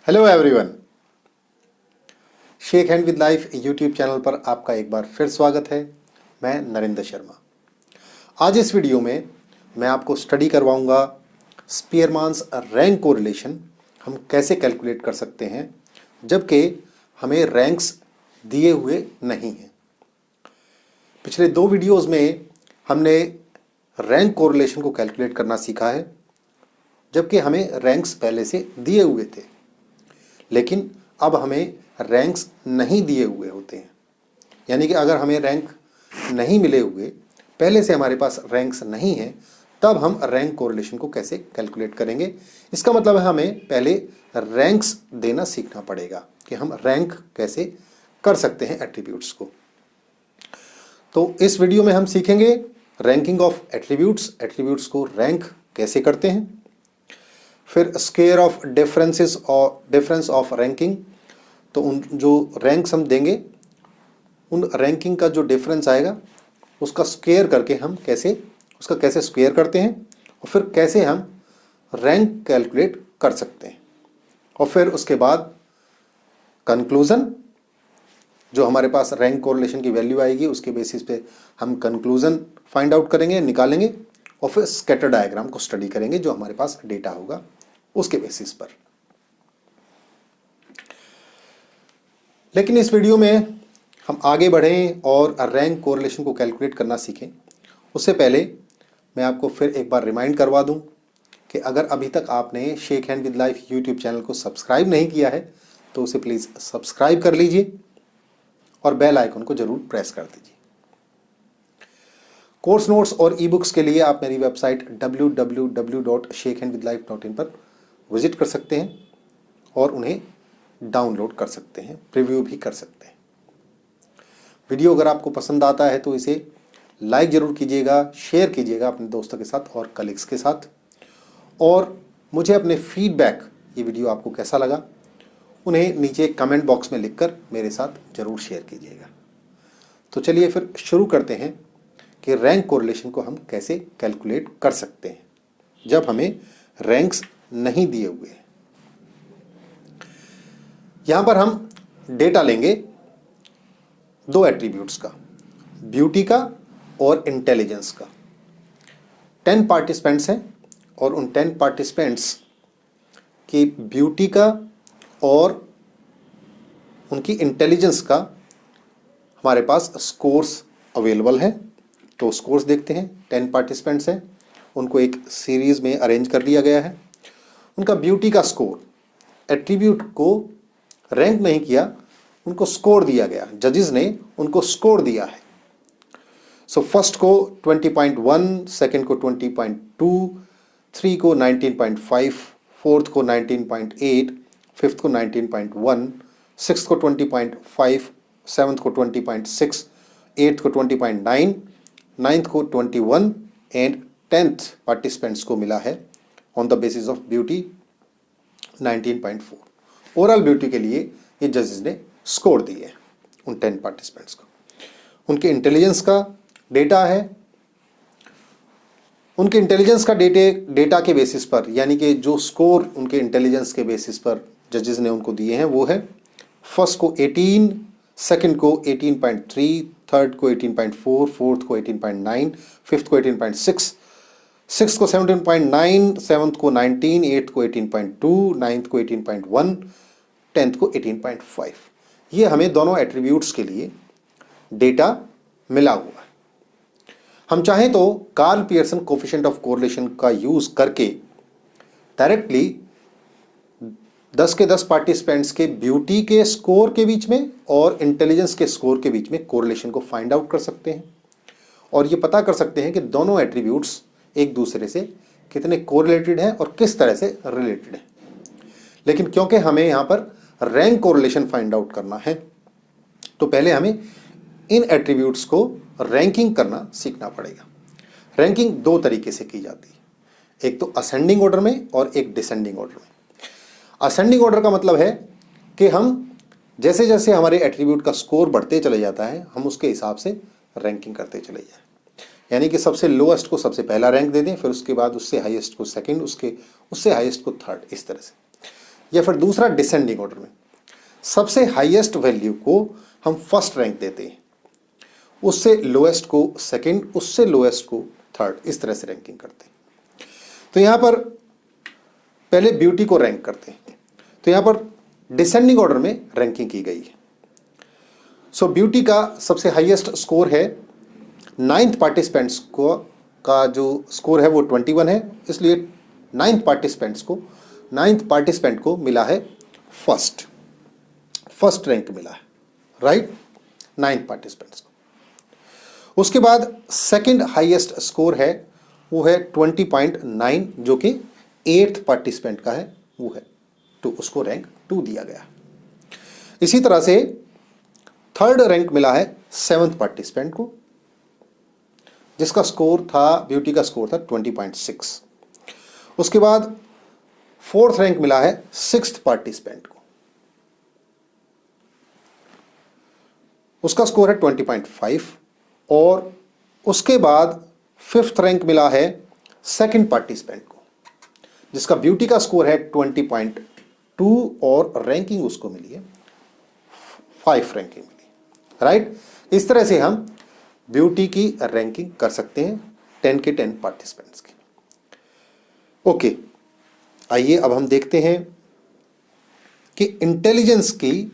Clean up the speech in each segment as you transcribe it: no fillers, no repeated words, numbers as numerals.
Hello everyone, shake hand with life YouTube channel पर आपका एक बार फिर स्वागत है। मैं नरेंद्र शर्मा। आज इस वीडियो में मैं आपको स्टडी करवाऊंगा स्पीयरमैन्स रैंक कोरिलेशन हम कैसे कैलकुलेट कर सकते हैं जबकि हमें रैंक्स दिए हुए नहीं हैं। पिछले दो वीडियोस में हमने रैंक कोरिलेशन को कैलकुलेट करना सीखा है जबकि हमें रैंक्स पहले से दिए हुए थे, लेकिन अब हमें रैंक्स नहीं दिए हुए होते हैं। यानी कि अगर हमें रैंक नहीं मिले हुए, पहले से हमारे पास रैंक्स नहीं हैं, तब हम रैंक कोरिलेशन को कैसे कैलकुलेट करेंगे। इसका मतलब है हमें पहले रैंक्स देना सीखना पड़ेगा कि हम रैंक कैसे कर सकते हैं एट्रीब्यूट्स को। तो इस वीडियो में हम सीखेंगे रैंकिंग ऑफ एट्रीब्यूट्स, एट्रीब्यूट्स को रैंक कैसे करते हैं। फिर square of difference of ranking, तो उन जो रैंक्स हम देंगे उन रैंकिंग का जो डिफरेंस आएगा उसका स्क्वायर करके हम कैसे स्क्वायर करते हैं और फिर कैसे हम रैंक कैलकुलेट कर सकते हैं। और फिर उसके बाद कंक्लूजन, जो हमारे पास रैंक कोरिलेशन की वैल्यू आएगी उसके बेसिस पे हम कंक्लूजन फाइंड आउट करेंगे, निकालेंगे और फिर स्कैटर डायग्राम को स्टडी करेंगे जो हमारे पास डेटा होगा उसके बेसिस पर। लेकिन इस वीडियो में हम आगे बढ़ें और रैंक कोरिलेशन को कैलकुलेट करना सीखें, उससे पहले मैं आपको फिर एक बार रिमाइंड करवा दूं कि अगर अभी तक आपने shake hand with life YouTube channel को सब्सक्राइब नहीं किया है तो उसे प्लीज़ सब्सक्राइब कर लीजिए और बेल आइकन को जरूर प्रेस कर दीजिए। कोर्स नोट्स और ई बुक्स के लिए आप मेरी वेबसाइट www.shakehandwithlife.in पर विजिट कर सकते हैं और उन्हें डाउनलोड कर सकते हैं, प्रीव्यू भी कर सकते हैं। वीडियो अगर आपको पसंद आता है तो इसे लाइक ज़रूर कीजिएगा, शेयर कीजिएगा अपने दोस्तों के साथ और कलीग्स के साथ, और मुझे अपने फीडबैक, ये वीडियो आपको कैसा लगा, उन्हें नीचे कमेंट बॉक्स में लिखकर मेरे साथ ज़रूर शेयर कीजिएगा। तो चलिए फिर शुरू करते हैं कि रैंक कोरिलेशन को हम कैसे कैलकुलेट कर सकते हैं जब हमें रैंक्स नहीं दिए हुए हैं। यहां पर हम डेटा लेंगे दो एट्रीब्यूट्स का, ब्यूटी का और इंटेलिजेंस का। 10 पार्टिसिपेंट्स हैं और उन 10 पार्टिसिपेंट्स की ब्यूटी का और उनकी इंटेलिजेंस का हमारे पास स्कोर्स अवेलेबल हैं। तो स्कोर्स देखते हैं। 10 पार्टिसिपेंट्स हैं, उनको एक सीरीज में अरेंज कर लिया गया है। उनका ब्यूटी का स्कोर, एट्रीब्यूट को रैंक नहीं किया, उनको स्कोर दिया गया, जजेस ने उनको स्कोर दिया है। सो फर्स्ट को 20.1, सेकंड को 20.2, 3 को 19.5, फोर्थ को 19.8, फिफ्थ को 19.1, सिक्स्थ को 20.5, सेवन्थ को 20.6, एट्थ को 20.9, नाइन्थ को 21 एंड 10th पार्टिसिपेंट्स को मिला है on the basis of beauty 19.4। Overall beauty के लिए ये जजेस ने स्कोर दिए हैं उन 10 पार्टिसिपेंट्स को। उनके इंटेलिजेंस का डेटा है। उनके इंटेलिजेंस का डेटा के बेसिस पर, यानी कि जो स्कोर उनके इंटेलिजेंस के बेसिस पर जजेस ने उनको दिए हैं वो है, फर्स्ट को 18, सेकंड को 18.3, थर्ड को 18.4, फोर्थ को 18.9, फिफ्थ को 18.6, सिक्स्थ को 17.9, सेवन्थ को 19, एट्थ को 18.2, नाइन्थ को 18.1, 10th को 18.5। ये हमें दोनों एट्रीब्यूट्स के लिए डेटा मिला हुआ है। हम चाहें तो Karl Pearson coefficient of correlation का यूज करके डायरेक्टली 10 के 10 पार्टिसिपेंट्स के ब्यूटी के स्कोर के बीच में और इंटेलिजेंस के स्कोर के बीच में कोरिलेशन को फाइंड आउट कर सकते हैं और ये पता कर सकते हैं कि दोनों एट्रीब्यूट्स एक दूसरे से कितने कोरिलेटेड हैं और किस तरह से रिलेटेड हैं। लेकिन क्योंकि हमें यहाँ पर रैंक कोरिलेशन फाइंड आउट करना है तो पहले हमें इन एट्रीब्यूट्स को रैंकिंग करना सीखना पड़ेगा। रैंकिंग दो तरीके से की जाती है, एक तो असेंडिंग ऑर्डर में और एक डिसेंडिंग ऑर्डर में। असेंडिंग ऑर्डर का मतलब है कि हम जैसे जैसे हमारे एट्रीब्यूट का स्कोर बढ़ते चले जाता है हम उसके हिसाब से रैंकिंग करते चले जाएं। यानी कि सबसे लोएस्ट को सबसे पहला रैंक दे दें, फिर उसके बाद उससे हाईएस्ट को सेकंड, उससे हाईएस्ट को थर्ड, इस तरह से। या फिर दूसरा डिसेंडिंग ऑर्डर में, सबसे हाईएस्ट वैल्यू को हम फर्स्ट रैंक देते हैं, उससे लोएस्ट को सेकंड, उससे लोएस्ट को थर्ड, इस तरह से रैंकिंग करते हैं। तो यहां पर पहले ब्यूटी को रैंक करते हैं, तो यहां पर डिसेंडिंग ऑर्डर में रैंकिंग की गई है। सो ब्यूटी का सबसे हाईएस्ट स्कोर है, 9th पार्टिसिपेंट्स को का जो स्कोर है वो 21 है, इसलिए 9th पार्टिसिपेंट को मिला है फर्स्ट रैंक मिला है, राइट, 9th पार्टिसिपेंट्स को। उसके बाद सेकंड हाईएस्ट स्कोर है वो है 20.9, जो कि 8th पार्टिसिपेंट का है, वो है 2, उसको रैंक 2 दिया गया। इसी तरह से थर्ड रैंक मिला है 7th पार्टिसिपेंट को, जिसका स्कोर था, ब्यूटी का स्कोर था 20.6। उसके बाद फोर्थ रैंक मिला है 6th पार्टिसिपेंट को, उसका स्कोर है 20.5। और उसके बाद 5th रैंक मिला है सेकंड पार्टिसिपेंट को, जिसका ब्यूटी का स्कोर है 20.2 और रैंकिंग उसको मिली है 5 रैंकिंग मिली, राइट। इस तरह से हम ब्यूटी की रैंकिंग कर सकते हैं 10 के 10 पार्टिसिपेंट्स की। ओके, आइए अब हम देखते हैं कि इंटेलिजेंस की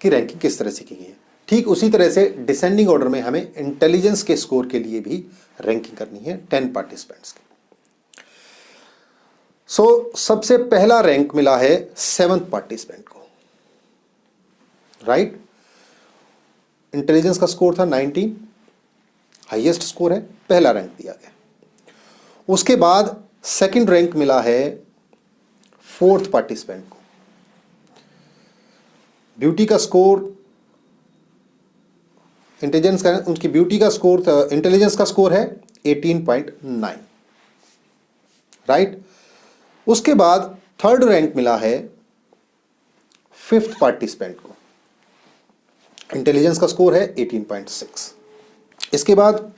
रैंकिंग किस तरह से की गई है। ठीक उसी तरह से डिसेंडिंग ऑर्डर में हमें इंटेलिजेंस के स्कोर के लिए भी रैंकिंग करनी है 10 पार्टिसिपेंट्स की। सो सबसे पहला रैंक मिला है 7th पार्टिसिपेंट को, राइट। इंटेलिजेंस का स्कोर था 19, हाईएस्ट स्कोर है, पहला रैंक दिया गया। उसके बाद सेकंड रैंक मिला है 4th पार्टिसिपेंट को। ब्यूटी का स्कोर, इंटेलिजेंस का, उनकी ब्यूटी का स्कोर, इंटेलिजेंस का स्कोर है 18.9, राइट। उसके बाद थर्ड रैंक मिला है 5th पार्टिसिपेंट को, इंटेलिजेंस का स्कोर है 18.6। इसके बाद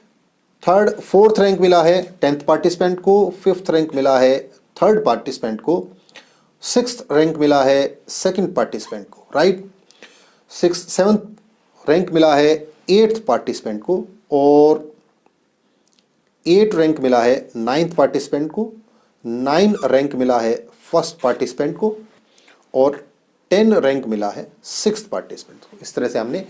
फोर्थ रैंक मिला है 10th पार्टिसिपेंट को, 5th रैंक मिला है थर्ड पार्टिसिपेंट को, 6th रैंक मिला है सेकंड पार्टिसिपेंट को, राइट। 7th रैंक मिला है 8th पार्टिसिपेंट को, और 8 रैंक मिला है 9th पार्टिसिपेंट को, 9 रैंक मिला है फर्स्ट पार्टिसिपेंट को, और 10 रैंक मिला है 6th पार्टिसिपेंट को। इस तरह से हमने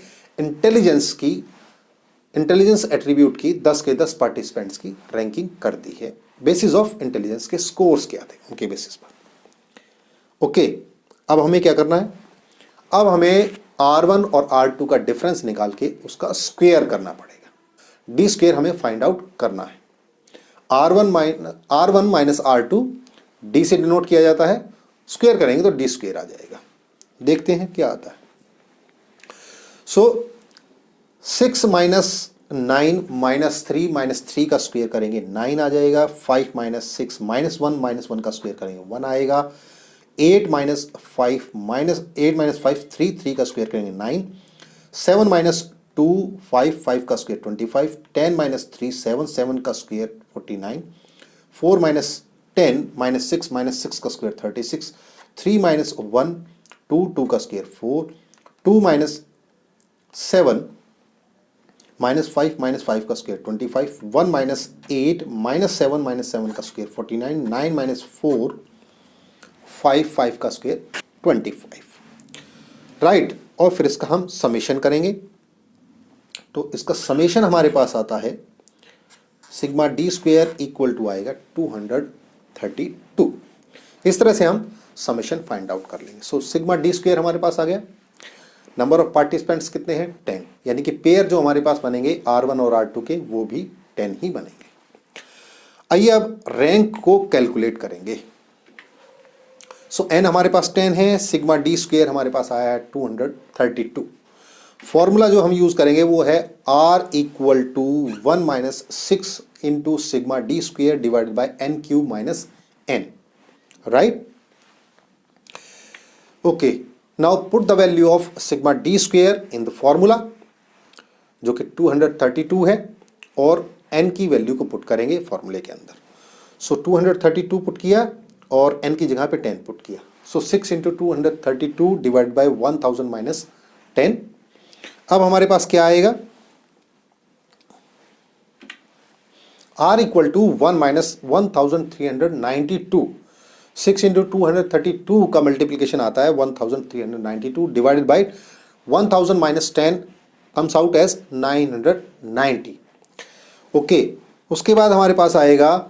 इंटेलिजेंस एट्रीब्यूट की 10 के 10 पार्टिसिपेंट्स की रैंकिंग कर दी है, बेसिस ऑफ इंटेलिजेंस के स्कोर्स क्या थे उनके बेसिस पर। ओके, अब हमें क्या करना है, अब हमें R1 और R2 का डिफरेंस निकाल के उसका स्क्वायर करना पड़ेगा। डी स्क्वायर हमें फाइंड आउट करना है। R1 माइनस R2 डी से डिनोट किया जाता है, स्क्वायर करेंगे तो डी स्क्वायर आ जाएगा। देखते हैं क्या आता है। सो 6 माइनस 9 माइनस 3 का स्क्वायर करेंगे 9 आ जाएगा। 5 माइनस 6 माइनस 1 का स्क्वायर करेंगे 1 आएगा। 8 माइनस 5 3 का स्क्वायर करेंगे 9। 7 माइनस 2 5 का स्क्वायर 25। 10 माइनस 3 7 का स्क्वायर 49। 4 माइनस 10 माइनस 6 का स्क्वायर 36। 3 माइनस 1 2 का स्क्वायर 4। 2 माइनस 7 माइनस 5 का स्क्वायर 25। 1 माइनस 8 माइनस 7 का स्क्वायर 49। 9 माइनस 4 5 का स्क्वायर 25, राइट। और फिर इसका हम समेशन करेंगे, तो इसका समेशन हमारे पास आता है sigma d square equal to आएगा 232। इस तरह से हम समेशन फाइंड आउट कर लेंगे। सो सिग्मा डी स्क्वायर हमारे पास आ गया। नंबर ऑफ पार्टिसिपेंट्स कितने हैं 10, यानी कि पेयर जो हमारे पास बनेंगे R1 और R2 के वो भी 10 ही बनेंगे। आइए अब रैंक को कैलकुलेट करेंगे। सो n हमारे पास 10 है, सिग्मा डी स्क्वायर हमारे पास आया है 232। फॉर्मूला जो हम यूज करेंगे वो है R equal to 1 minus 6 into sigma d square divided by n cube minus n, right. Okay, now put the value of sigma d square in the formula, जो कि 232 है, और n की वैल्यू को पुट करेंगे फॉर्मूले के अंदर। सो 232 पुट किया और n की जगह पे 10 पुट किया। So 6 into 232 divide by 1000 minus 10। अब हमारे पास क्या आएगा, r equal to 1 minus 1392। 6 into 232 का मल्टीप्लीकेशन आता है 1392 divided by 1000 minus 10 comes out as 990। Okay, उसके बाद हमारे पास आएगा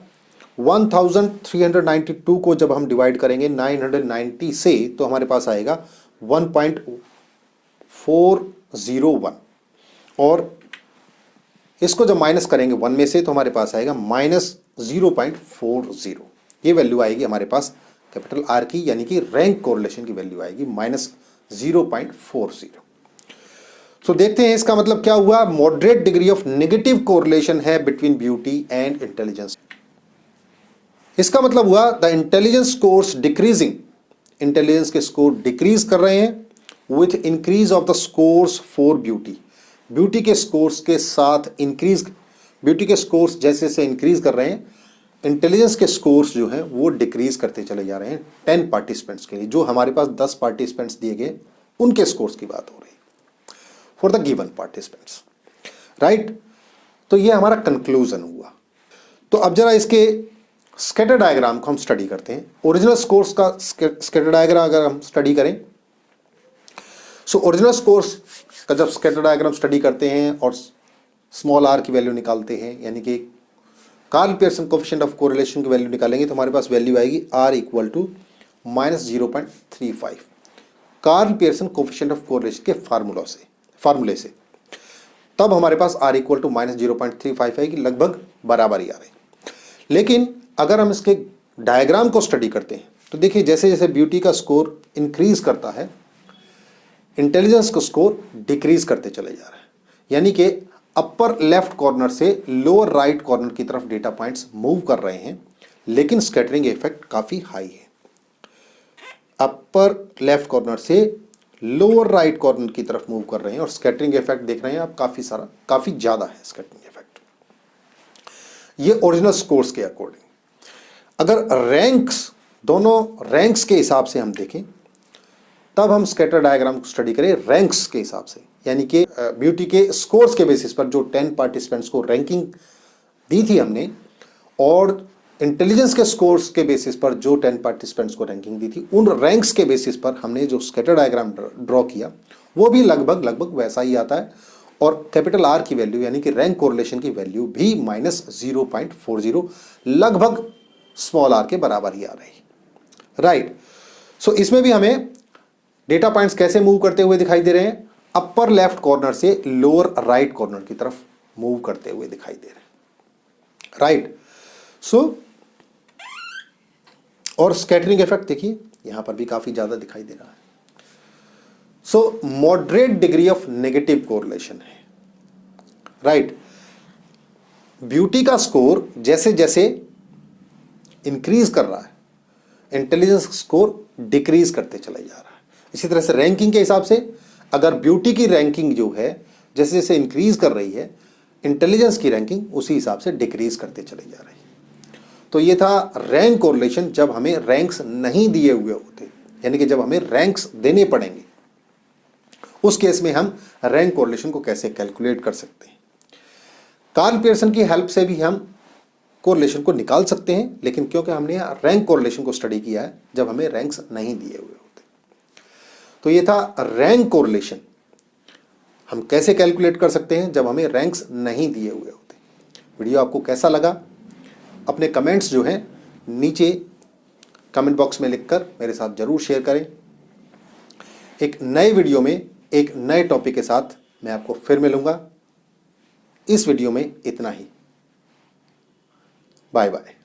1392 को जब हम डिवाइड करेंगे 990 से तो हमारे पास आएगा 1.401 और इसको जब माइनस करेंगे 1 में से तो हमारे पास आएगा माइनस 0.40। ये वैल्यू आएगी हमारे पास कैपिटल आर की, यानी कि रैंक कोरिलेशन की वैल्यू आएगी माइनस 0.40। सो देखते हैं इसका मतलब क्या हुआ। Moderate degree of negative correlation है बिटवीन ब्यूटी एंड इंटेलिजेंस। इसका मतलब हुआ the intelligence scores decreasing, intelligence के स्कोर डिक्रीज कर रहे हैं with increase of the scores for beauty. Beauty के स्कोर्स के साथ इंक्रीज, ब्यूटी के स्कोर्स जैसे जैसे इंक्रीज कर रहे हैं, इंटेलिजेंस के स्कोर्स जो हैं वो डिक्रीज करते चले जा रहे हैं 10 पार्टिसिपेंट्स के लिए। जो हमारे पास 10 पार्टिसिपेंट्स दिए गए उनके स्कोर्स की बात हो रही है for the given participants, right. तो ये हमारा कंक्लूजन हुआ। तो अब जरा इसके स्कैटर डायग्राम को हम स्टडी करते हैं। ओरिजिनल स्कोर्स का स्कैटर डायग्राम अगर हम स्टडी करें, सो ओरिजिनल स्कोर्स का जब स्कैटर डायग्राम स्टडी करते हैं और स्मॉल आर की वैल्यू निकालते हैं, यानी कि Karl Pearson coefficient of correlation की वैल्यू निकालेंगे तो हमारे पास वैल्यू आएगी r equal to minus 0.35। Karl Pearson coefficient of correlation के फार्मूले से तब हमारे पास आर इक्वल टू माइनस 0.35 आएगी, लगभग बराबर ही आ रही। लेकिन अगर हम इसके डायग्राम को स्टडी करते हैं तो देखिए जैसे जैसे ब्यूटी का स्कोर इंक्रीज करता है, इंटेलिजेंस का स्कोर डिक्रीज करते चले जा रहा है, यानी कि अपर लेफ्ट कॉर्नर से लोअर राइट कॉर्नर की तरफ डेटा पॉइंट्स मूव कर रहे हैं, लेकिन स्कैटरिंग इफेक्ट काफी हाई है। अपर लेफ्ट कॉर्नर से लोअर राइट कॉर्नर की तरफ मूव कर रहे हैं और स्कैटरिंग इफेक्ट देख रहे हैं आप, काफी ज्यादा है स्कैटरिंग इफेक्ट। ये ओरिजिनल स्कोर्स के अकॉर्डिंग। अगर रैंक्स, दोनों रैंक्स के हिसाब से हम देखें तब हम स्कैटर डायग्राम को स्टडी करें रैंक्स के हिसाब से, यानी कि ब्यूटी के स्कोर्स के बेसिस पर जो 10 पार्टिसिपेंट्स को रैंकिंग दी थी हमने, और इंटेलिजेंस के स्कोर्स के बेसिस पर जो 10 पार्टिसिपेंट्स को रैंकिंग दी थी, उन रैंक्स के बेसिस पर हमने जो स्कैटर डायग्राम ड्रॉ किया वो भी लगभग वैसा ही आता है। और कैपिटल आर की वैल्यू यानी कि रैंक कोरिलेशन की वैल्यू भी माइनस 0.40, लगभग स्मॉल आर के बराबर ही आ रही, राइट। सो इसमें भी हमें डेटा पॉइंट्स कैसे मूव करते हुए दिखाई दे रहे हैं, अपर लेफ्ट कॉर्नर से लोअर राइट कॉर्नर की तरफ मूव करते हुए दिखाई दे रहे हैं, राइट। सो और स्कैटरिंग इफेक्ट देखिए यहां पर भी काफी ज्यादा दिखाई दे रहा है। So moderate degree of negative correlation है, राइट। ब्यूटी का स्कोर जैसे जैसे इंक्रीज कर रहा है, इंटेलिजेंस स्कोर डिक्रीज करते चला जा रहा है। इसी तरह से रैंकिंग के हिसाब से अगर ब्यूटी की रैंकिंग जो है जैसे जैसे इंक्रीज कर रही है, इंटेलिजेंस की रैंकिंग उसी हिसाब से डिक्रीज करते चले जा रही है। तो ये था रैंक कोरिलेशन जब हमें रैंक्स नहीं दिए हुए होते, यानी कि जब हमें रैंक्स देने पड़ेंगे, उस केस में हम रैंक कोरिलेशन को कैसे कैलकुलेट कर सकते हैं। कार्ल पियर्सन की हेल्प से भी हम कोरिलेशन को निकाल सकते हैं, लेकिन क्योंकि हमने रैंक कोरिलेशन को स्टडी किया है जब हमें रैंक्स नहीं दिए हुए होते। तो ये था रैंक कोरिलेशन, हम कैसे कैलकुलेट कर सकते हैं जब हमें रैंक्स नहीं दिए हुए होते। वीडियो आपको कैसा लगा अपने कमेंट्स जो हैं नीचे कमेंट बॉक्स में लिखकर मेरे साथ जरूर शेयर करें। एक नए वीडियो में एक नए टॉपिक के साथ मैं आपको फिर मिलूंगा। इस वीडियो में इतना ही। Bye bye.